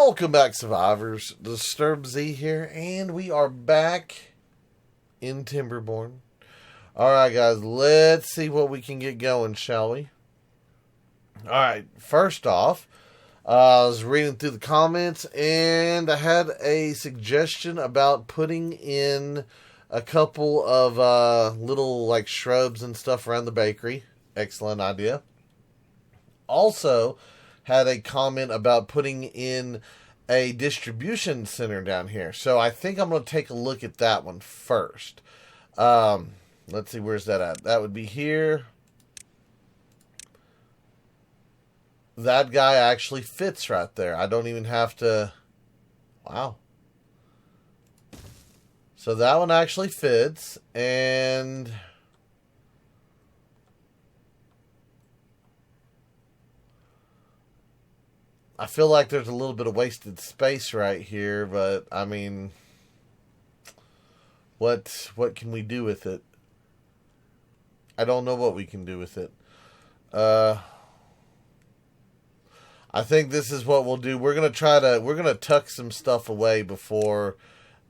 Welcome back, survivors. Disturb Z here, and we are back in Timberborn. Alright, guys, let's see what we can get going, shall we? Alright, first off, I was reading through the comments, and I had a suggestion about putting in a couple of little like shrubs and stuff around the bakery. Excellent idea. Also, had a comment about putting in a distribution center down here. So I think I'm going to take a look at that one first. Let's see, where's that at? That would be here. That guy actually fits right there. I don't even have to... Wow. So that one actually fits. And... I feel like there's a little bit of wasted space right here, but I mean, what can we do with it? I don't know what we can do with it. I think this is what we'll do. We're gonna tuck some stuff away before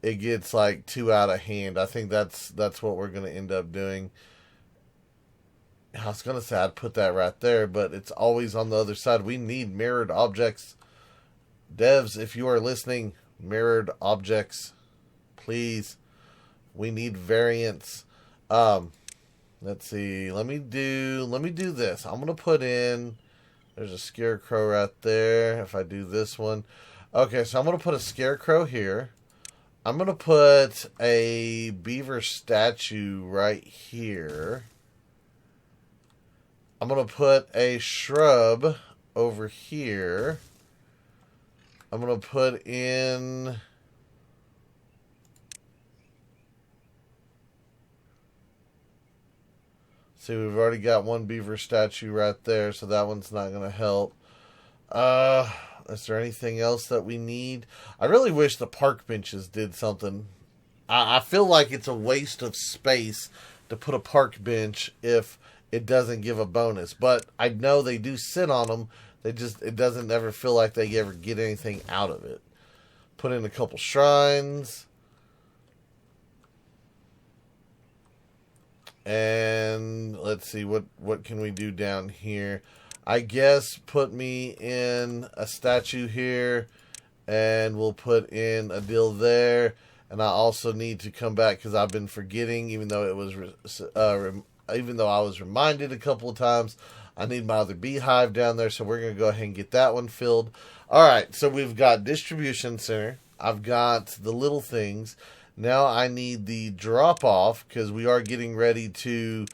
it gets like too out of hand. I think that's what we're gonna end up doing. I was going to say I'd put that right there, but it's always on the other side. We need mirrored objects. Devs, if you are listening, mirrored objects, please. We need variants. Let's see. Let me do this. I'm going to put in, there's a scarecrow right there. If I do this one. Okay, so I'm going to put a scarecrow here. I'm going to put a beaver statue right here. I'm going to put a shrub over here. I'm going to put in... See, we've already got one beaver statue right there, so that one's not going to help. Is there anything else that we need? I really wish the park benches did something. I feel like it's a waste of space to put a park bench if... it doesn't give a bonus, but I know they do sit on them. It doesn't ever feel like they ever get anything out of it. Put in a couple shrines. And let's see, what can we do down here? I guess put me in a statue here, and we'll put in a deal there. And I also need to come back because I've been forgetting, even though it was even though I was reminded a couple of times, I need my other beehive down there, so we're going to go ahead and get that one filled. Alright, so we've got distribution center. I've got the little things. Now I need the drop-off, because we are getting ready to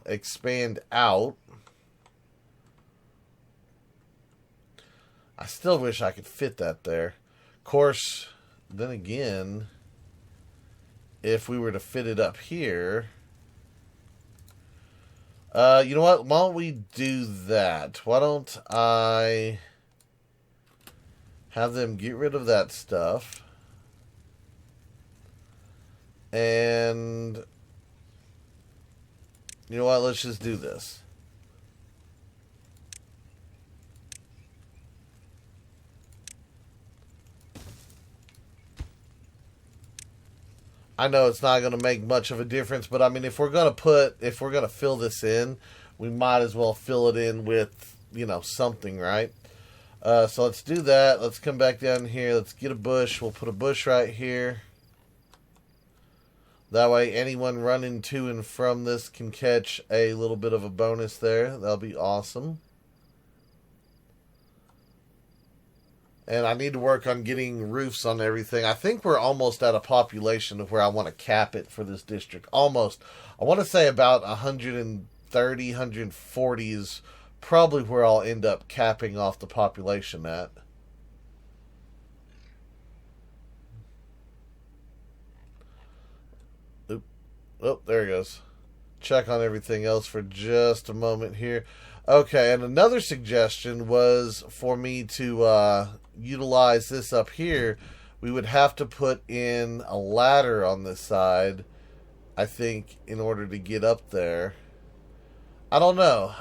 expand out. I still wish I could fit that there. Of course, then again, if we were to fit it up here... you know what? Why don't we do that? Why don't I have them get rid of that stuff? And you know what? Let's just do this. I know it's not going to make much of a difference, but I mean, if we're going to fill this in, we might as well fill it in with, you know, something, right? So let's do that. Let's come back down here. Let's get a bush. We'll put a bush right here. That way, anyone running to and from this can catch a little bit of a bonus there. That'll be awesome. And I need to work on getting roofs on everything. I think we're almost at a population of where I want to cap it for this district. Almost. I want to say about 130, 140 is probably where I'll end up capping off the population at. Oop. Oh, there it goes. Check on everything else for just a moment here. Okay, and another suggestion was for me to utilize this up here. We would have to put in a ladder on this side, I think, in order to get up there. I don't know.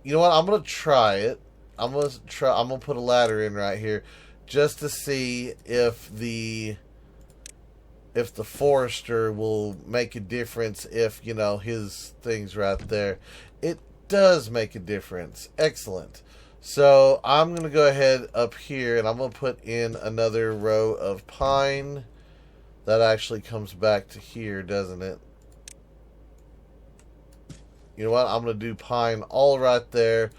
You know what? I'm going to try it. I'm going to put a ladder in right here. just to see if the forester will make a difference if, you know, his thing's right there. It does make a difference. Excellent. So I'm going to go ahead up here and I'm going to put in another row of pine. That actually comes back to here, doesn't it? You know what? I'm going to do pine all right there.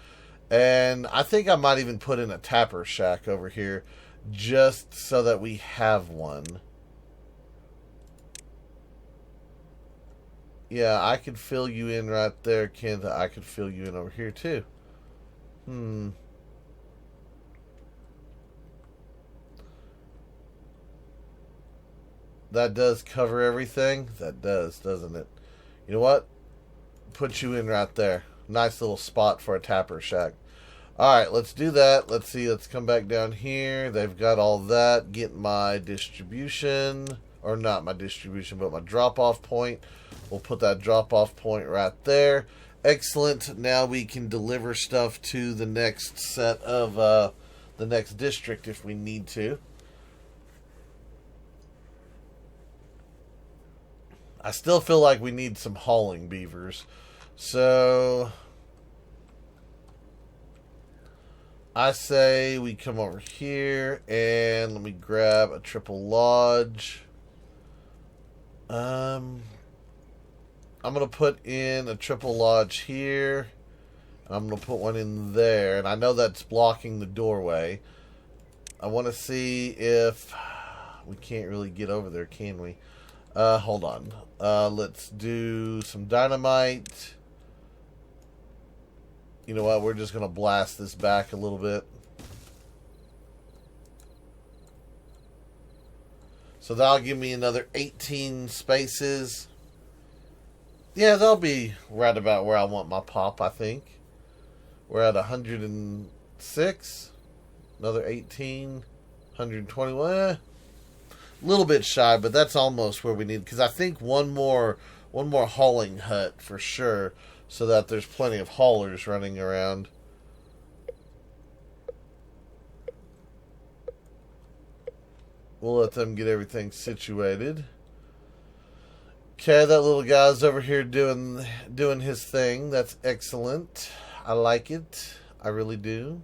And I think I might even put in a tapper shack over here just so that we have one. Yeah, I could fill you in right there, Kenta. I could fill you in over here, too. That does cover everything. That does, doesn't it? You know what? Put you in right there. Nice little spot for a tapper shack. Alright, let's do that. Let's see. Let's come back down here. They've got all that. Get my distribution. Or not my distribution, but my drop-off point. We'll put that drop-off point right there. Excellent. Now we can deliver stuff to the next set of the next district if we need to. I still feel like we need some hauling beavers. So I say we come over here and let me grab a triple lodge. I'm going to put in a triple lodge here. I'm going to put one in there. And I know that's blocking the doorway. I want to see if we can't really get over there, can we? Hold on. Let's do some dynamite. You know what? We're just going to blast this back a little bit. So that'll give me another 18 spaces. Yeah, that'll be right about where I want my pop, I think. We're at 106. Another 18. 121. A little bit shy, but that's almost where we need. Because I think one more hauling hut for sure. So that there's plenty of haulers running around. We'll let them get everything situated. Okay, that little guy's over here doing his thing. That's excellent. I like it. I really do.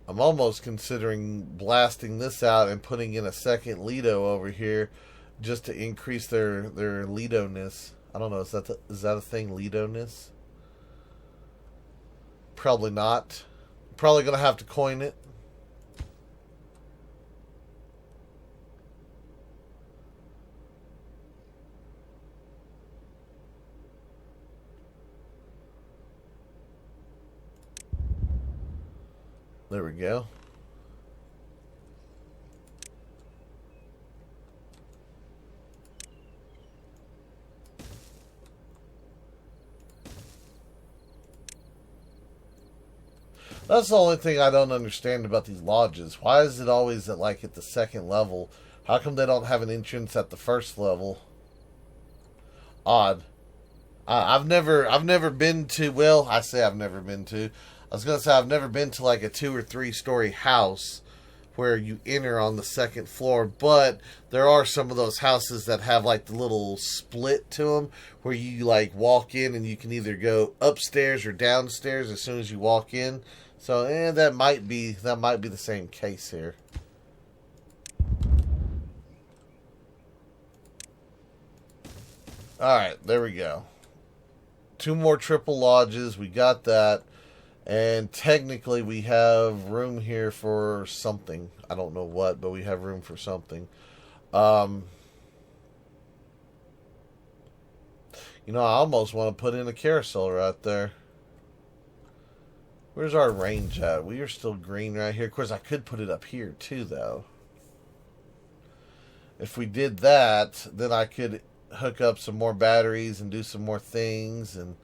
I'm almost considering blasting this out and putting in a second Lido over here just to increase their Lido-ness. I don't know, is that a thing, Lido-ness? Probably not. Probably going to have to coin it. There we go. That's the only thing I don't understand about these lodges. Why is it always at the second level? How come they don't have an entrance at the first level? Odd. I've never been to. Well, I say I've never been to. I was gonna say I've never been to like a 2 or 3 story house where you enter on the second floor, but there are some of those houses that have like the little split to them where you like walk in and you can either go upstairs or downstairs as soon as you walk in. So that might be the same case here. Alright, there we go. 2 more triple lodges, we got that. And technically we have room here for something. I don't know what, but we have room for something. You know, I almost want to put in a carousel right there. Where's our range at? We are still green right here. Of course, I could put it up here too, though. If we did that, then I could hook up some more batteries and do some more things. And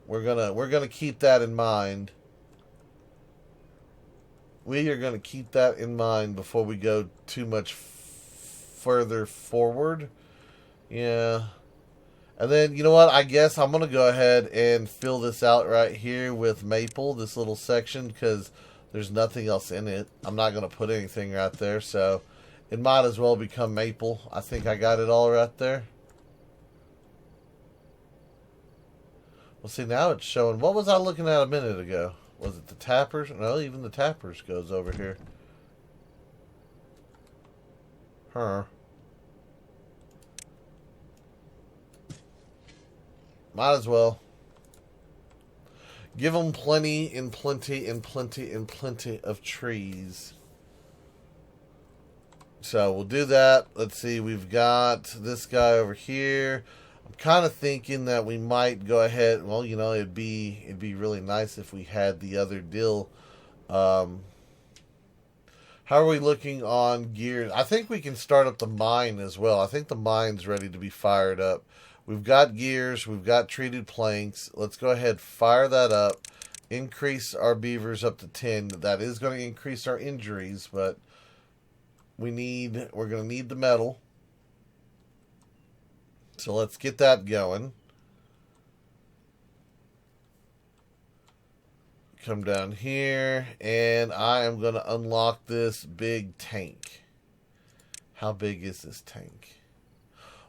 we're gonna keep that in mind. We are gonna keep that in mind before we go too much further forward. Yeah. And then, you know what? I guess I'm going to go ahead and fill this out right here with maple, this little section, because there's nothing else in it. I'm not going to put anything right there, so it might as well become maple. I think I got it all right there. Well, see, now it's showing. What was I looking at a minute ago? Was it the tappers? No, even the tappers goes over here. Huh. Might as well. Give them plenty and plenty and plenty and plenty of trees. So we'll do that. Let's see. We've got this guy over here. I'm kind of thinking that we might go ahead. Well, you know, it'd be really nice if we had the other deal. How are we looking on gears? I think we can start up the mine as well. I think the mine's ready to be fired up. We've got gears. We've got treated planks. Let's go ahead, fire that up. Increase our beavers up to 10. That is going to increase our injuries, but we're going to need the metal. So let's get that going. Come down here, and I am going to unlock this big tank. How big is this tank?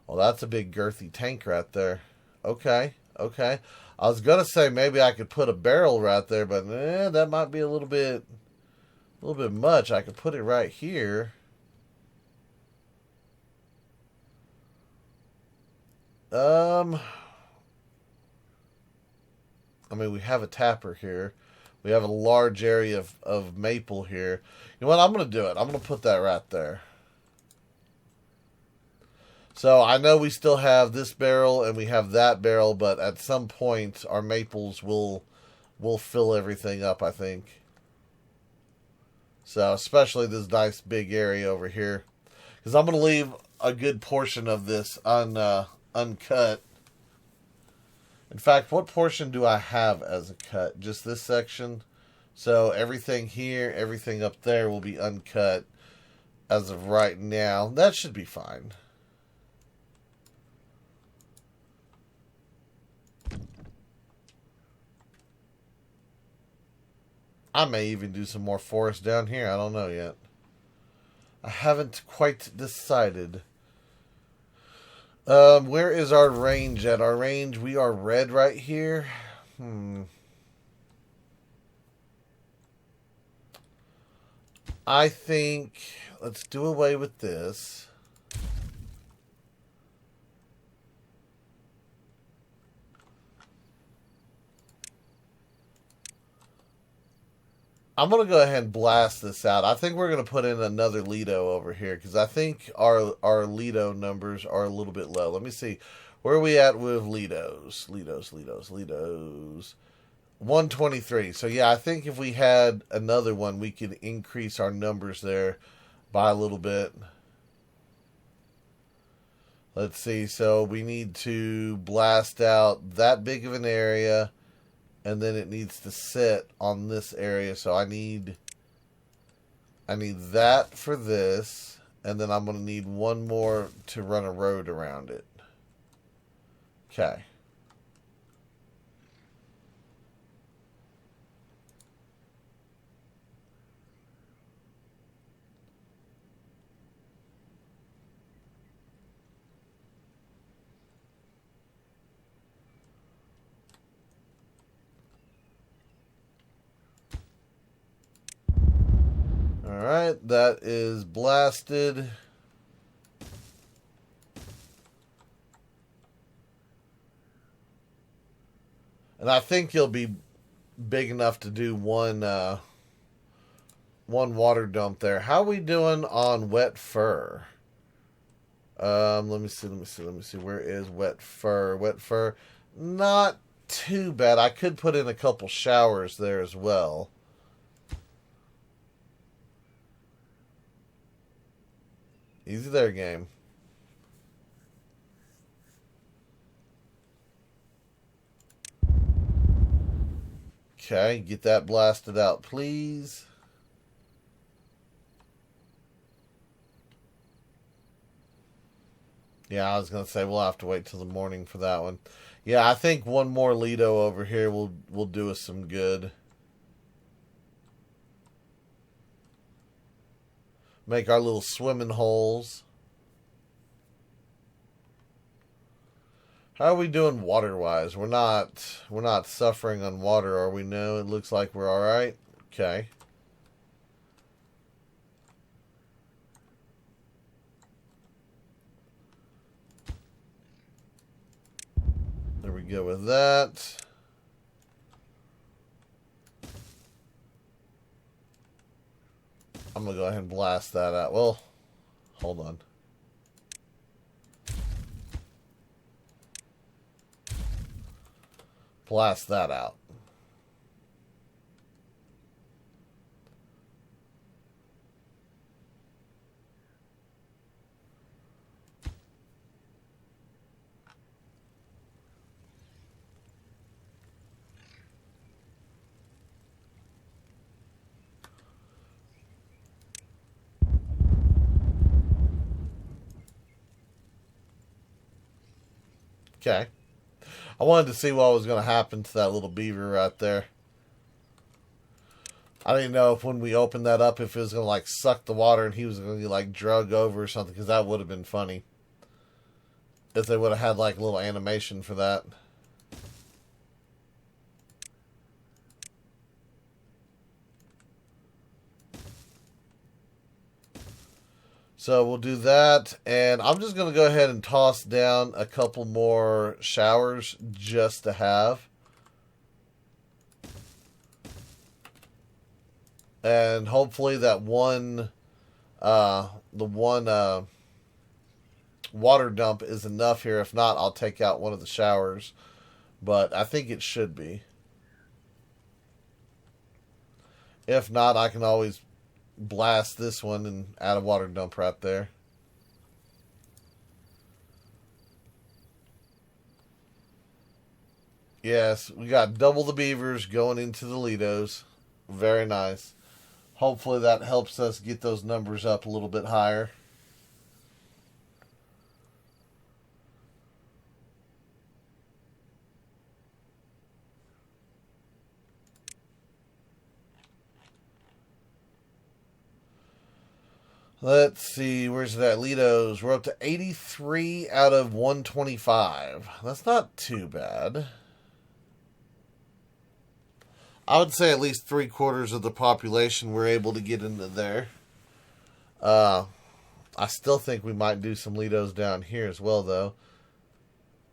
Well, that's a big girthy tank right there. Okay, okay. I was going to say maybe I could put a barrel right there, but that might be a little bit much. I could put it right here. I mean, we have a tapper here. We have a large area of maple here. You know what? I'm going to do it. I'm going to put that right there. So I know we still have this barrel and we have that barrel, but at some point our maples will fill everything up, I think. So especially this nice big area over here, because I'm going to leave a good portion of this uncut. In fact, what portion do I have as a cut? Just this section. So everything here, everything up there will be uncut as of right now. That should be fine. I may even do some more forest down here. I don't know yet. I haven't quite decided. Where is our range at? Our range, we are red right here. I think let's do away with this. I'm going to go ahead and blast this out. I think we're going to put in another Lido over here because I think our Lido numbers are a little bit low. Let me see. Where are we at with Lidos? Lidos. 123. So, yeah, I think if we had another one, we could increase our numbers there by a little bit. Let's see. So, we need to blast out that big of an area. And then it needs to sit on this area. So I need that for this. And then I'm going to need one more to run a road around it. Okay. Alright, that is blasted. And I think he'll be big enough to do one water dump there. How are we doing on wet fur? Let me see. Where is wet fur? Wet fur, not too bad. I could put in a couple showers there as well. Easy there, game. Okay, get that blasted out, please. Yeah, I was gonna say we'll have to wait till the morning for that one. Yeah, I think one more Lido over here will do us some good. Make our little swimming holes. How are we doing water-wise? We're not suffering on water, are we? No, it looks like we're all right. Okay. There we go with that. I'm going to go ahead and blast that out. Well, hold on. Blast that out. Okay. I wanted to see what was going to happen to that little beaver right there. I didn't know if when we opened that up, if it was going to like suck the water and he was going to get like drug over or something, because that would have been funny. If they would have had like a little animation for that. So we'll do that, and I'm just going to go ahead and toss down a couple more showers just to have. And hopefully that one, water dump is enough here. If not, I'll take out one of the showers. But I think it should be. If not, I can always blast this one and add a water dump right there. Yes, we got double the beavers going into the Lidos. Very nice. Hopefully that helps us get those numbers up a little bit higher. Let's see, where's that? Lidos. We're up to 83 out of 125. That's not too bad. I would say at least 3/4 of the population were able to get into there. I still think we might do some Lidos down here as well, though.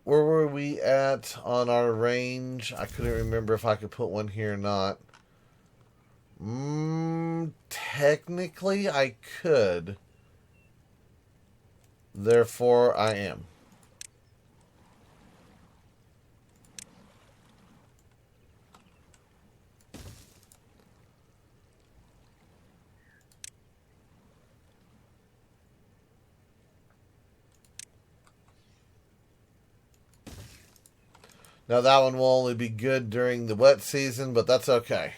Where were we at on our range? I couldn't remember if I could put one here or not. Technically, I could. Therefore, I am. Now, that one will only be good during the wet season, but that's okay.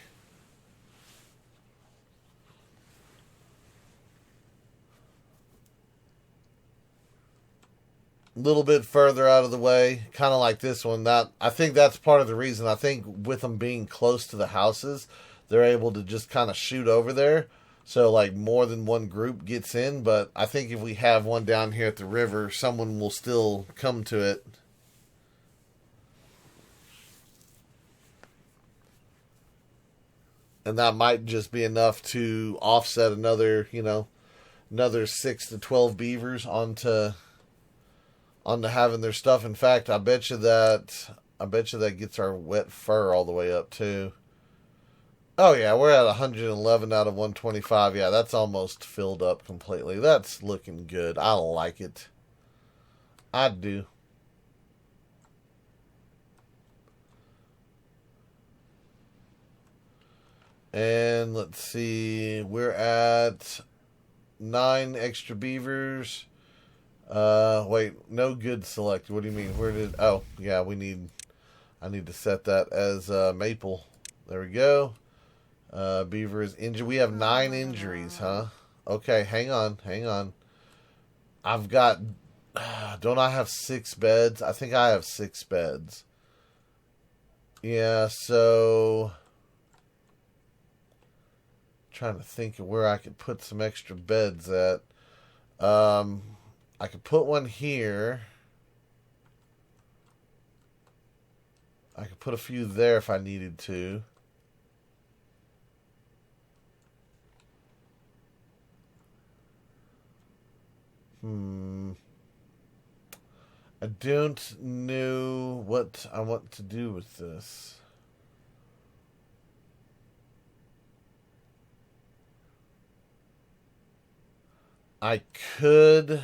A little bit further out of the way, kind of like this one. That I think that's part of the reason. I think with them being close to the houses, they're able to just kind of shoot over there. So like more than one group gets in. But I think if we have one down here at the river, someone will still come to it. And that might just be enough to offset another, another 6 to 12 beavers onto having their stuff. In fact, I bet you that gets our wet fur all the way up too. Oh yeah, we're at 111 out of 125. Yeah, that's almost filled up completely. That's looking good. I like it. I do. And let's see, we're at 9 extra beavers. Wait, no good selected. What do you mean? Oh, yeah, I need to set that as, maple. There we go. Beaver is injured. We have 9 injuries, huh? Okay, hang on. I've got Don't I have 6 beds? I think I have 6 beds. Yeah, so trying to think of where I could put some extra beds at. I could put one here. I could put a few there if I needed to. I don't know what I want to do with this. I could...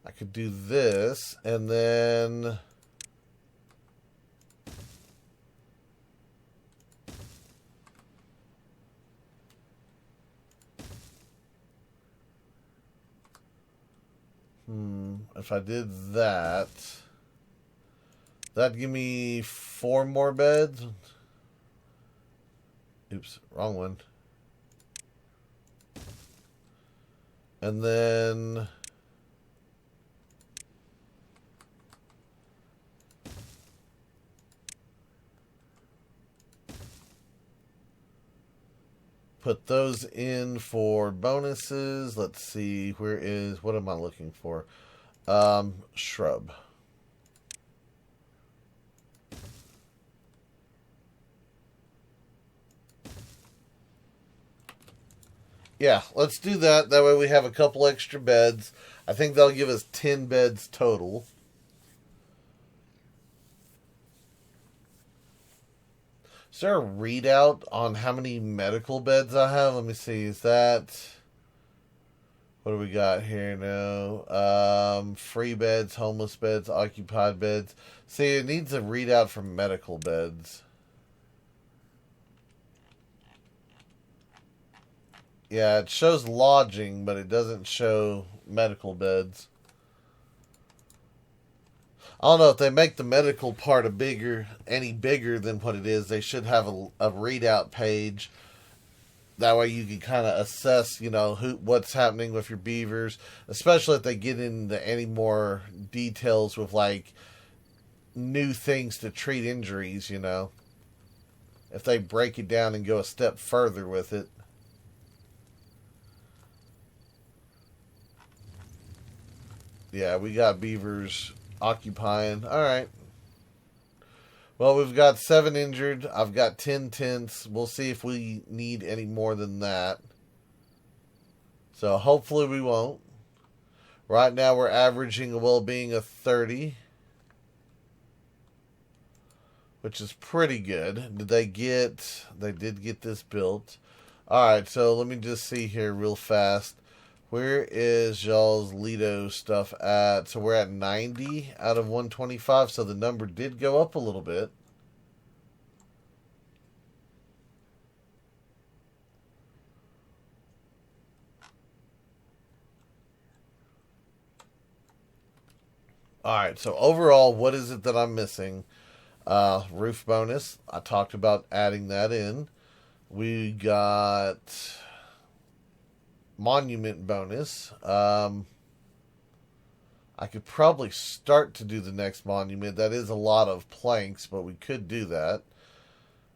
I could do this, and then... If I did that, that'd give me 4 more beds. Oops, wrong one. And then... put those in for bonuses. Let's see, what am I looking for? Shrub. Yeah, let's do that. That way we have a couple extra beds. I think they'll give us 10 beds total. Is there a readout on how many medical beds I have? Let me see. Is that... what do we got here now? Free beds, homeless beds, occupied beds. See, it needs a readout for medical beds. Yeah, it shows lodging, but it doesn't show medical beds. I don't know if they make the medical part any bigger than what it is. They should have a readout page. That way you can kind of assess, what's happening with your beavers, especially if they get into any more details with like new things to treat injuries, if they break it down and go a step further with it. Yeah, we got beavers occupying. All right. Well, we've got 7 injured. I've got 10 tents. We'll see if we need any more than that. So hopefully we won't. Right now we're averaging a well-being of 30. Which is pretty good. They did get this built. Alright, so let me just see here real fast. Where is y'all's Lido stuff at? So we're at 90 out of 125, so the number did go up a little bit. Alright, so overall, what is it that I'm missing? Roof bonus. I talked about adding that in. We got... monument bonus. I could probably start to do the next monument. That is a lot of planks, but we could do that.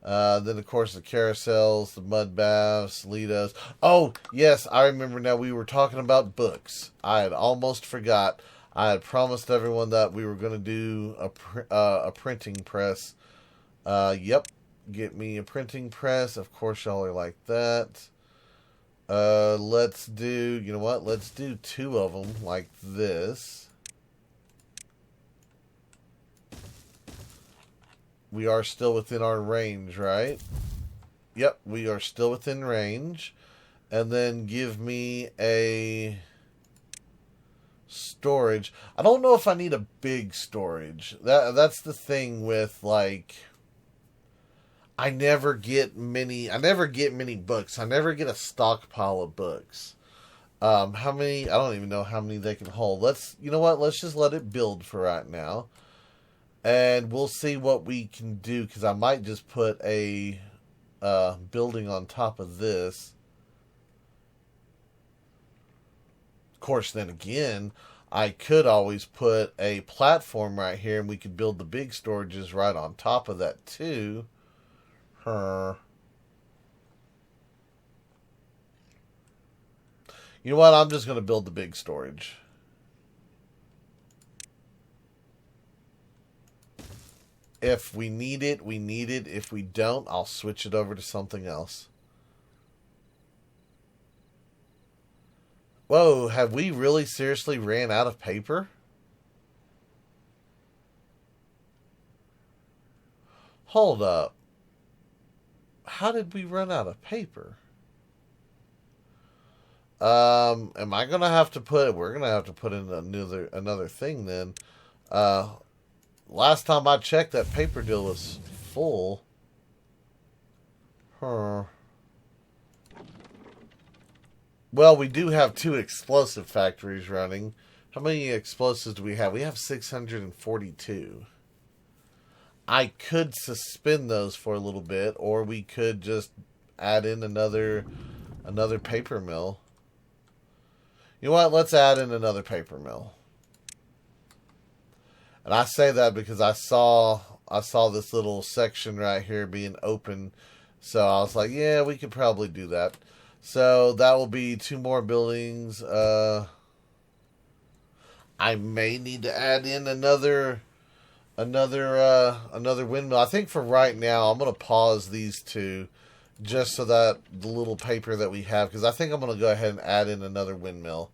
Then, of course, the carousels, the mud baths, Lidos. Oh, yes, I remember now. We were talking about books. I had almost forgot. I had promised everyone that we were going to do a printing press. Yep, get me a printing press. Of course, y'all are like that. Let's do, you know what? Let's do 2 of them like this. We are still within our range, right? Yep, we are still within range. And then give me a storage. I don't know if I need a big storage. That's the thing with, like... I never get many books. I never get a stockpile of books. How many? I don't even know how many they can hold. You know what? Let's just let it build for right now. And we'll see what we can do, because I might just put a building on top of this. Of course, then again, I could always put a platform right here, and we could build the big storages right on top of that too. You know what? I'm just going to build the big storage. If we need it, we need it. If we don't, I'll switch it over to something else. Whoa, have we really seriously ran out of paper? Hold up. How did we run out of paper? Am I gonna have to put? We're gonna have to put in another thing then. Last time I checked, that paper deal was full. Huh. Well, we do have 2 explosive factories running. How many explosives do we have? We have 642. I could suspend those for a little bit, or we could just add in another paper mill. You know what? Let's add in another paper mill. And I say that because I saw this little section right here being open, so I was like, yeah, we could probably do that. So that will be 2 more buildings. I may need to add in another windmill. I think for right now, I'm gonna pause these 2, just so that the little paper that we have, because I think I'm gonna go ahead and add in another windmill.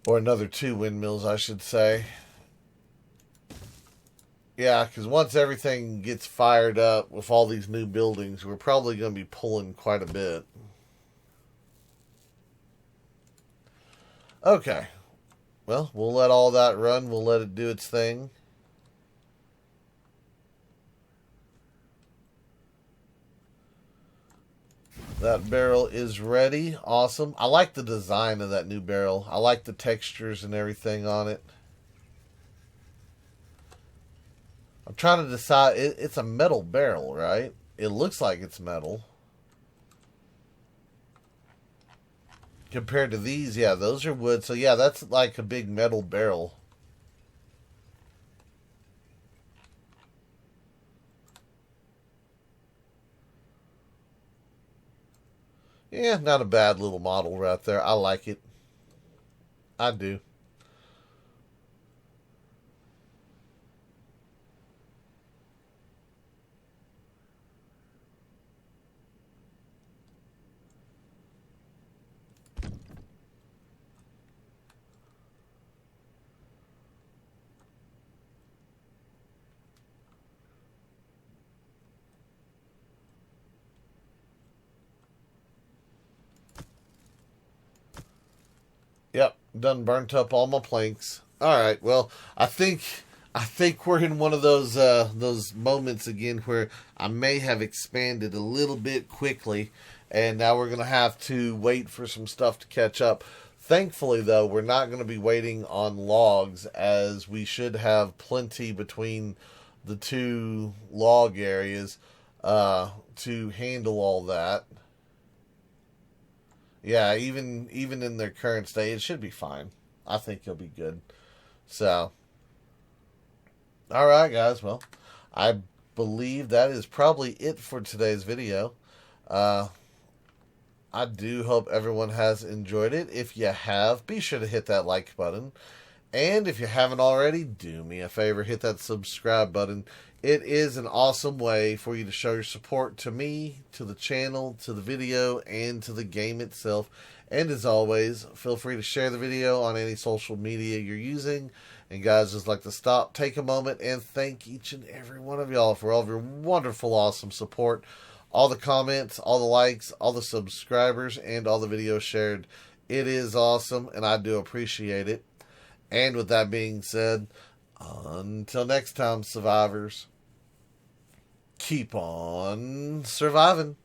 Or another 2 windmills, I should say. Yeah, because once everything gets fired up with all these new buildings, we're probably going to be pulling quite a bit. Okay. Well, we'll let all that run. We'll let it do its thing. That barrel is ready. Awesome. I like the design of that new barrel. I like the textures and everything on it. I'm trying to decide. It's a metal barrel, right? It looks like it's metal. Compared to these, yeah, those are wood. So, yeah, that's like a big metal barrel. Yeah, not a bad little model right there. I like it. I do. Yep, done burnt up all my planks. All right, well, I think we're in one of those moments again where I may have expanded a little bit quickly, and now we're gonna have to wait for some stuff to catch up. Thankfully, though, we're not going to be waiting on logs, as we should have plenty between the 2 log areas to handle all that. Yeah, even in their current state, it should be fine. I think it'll be good. So, all right, guys. Well, I believe that is probably it for today's video. Uh, I do hope everyone has enjoyed it. If you have, be sure to hit that like button. And if you haven't already, do me a favor, hit that subscribe button. It is an awesome way for you to show your support to me, to the channel, to the video, and to the game itself. And as always, feel free to share the video on any social media you're using. And guys, just like to stop, take a moment, and thank each and every one of y'all for all of your wonderful, awesome support. All the comments, all the likes, all the subscribers, and all the videos shared. It is awesome, and I do appreciate it. And with that being said, until next time, survivors, keep on surviving.